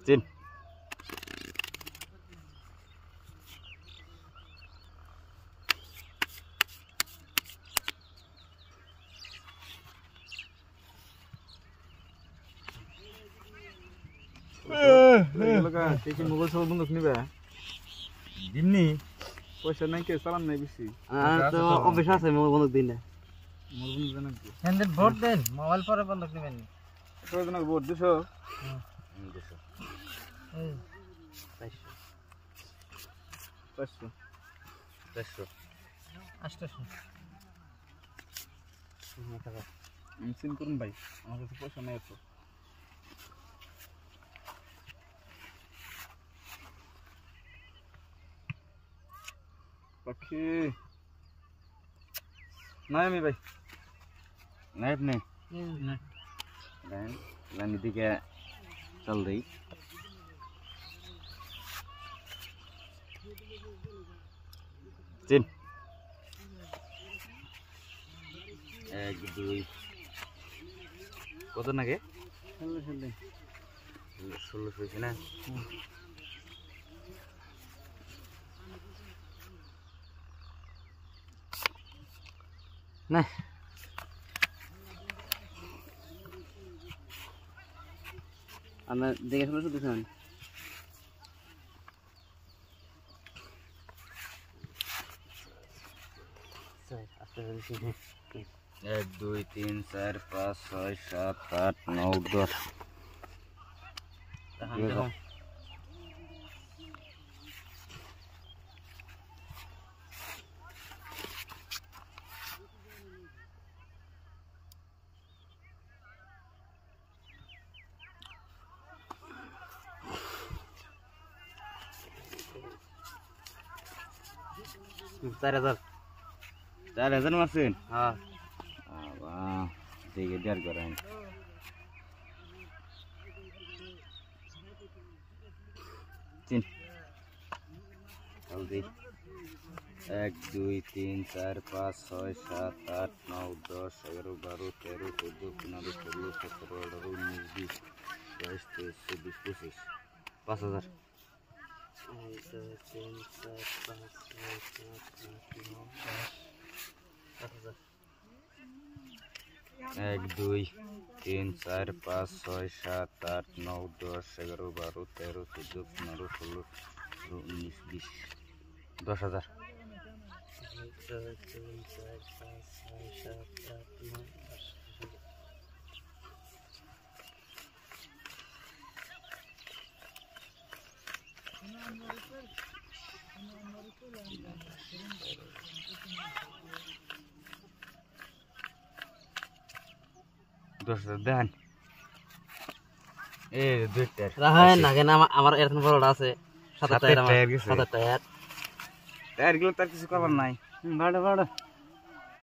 চিন মোবাইল সব বন্ধুক নিবে দিননি পয়সা নাই কে চালান নাই বেশি তো অভ্যাস আছে মোবাইল বন্ধক দিন না মোর বন্ধু জানেন কি হেন্দেন ভোট দেন মোবাইল পরে বন্ধক নেবেন কয়জনের ভোট 200 500 সিন করুন ভাই আমার কাছে পয়সা নাই তো পাখি নাই আমি ভাই नाइट नहीं लाइन दिखे चल रही चिन 1 2 কত নাকি 16 হয়েছে না না আমরা দেখে শুনে শুধু শুনুন एक 2 3 4 5 6 7 8 9 10 4,000 मार्सिन हाँ वाह देखिए डर कर रहे हैं चिन जल्दी 1 2 3 4 5 6 7 8 9 10 11 12 13 14 15 16 17 18 19 20 22 23 24 25 5,000 1 2 3 4 5 6 7 8 9 10 1 2 3 4 5 6 7 8 9 10 11 12 13 14 15 16 19 20 10,000 1 2 3 4 5 6 7 8 9 10,000 দেন এ দুইটার রাহেন না কেন আমার এরকম বড়টা আছে 7 টায়ার আমার 7 টায়ার টায়ার গুলো তার কিছু করার নাই ভাড়া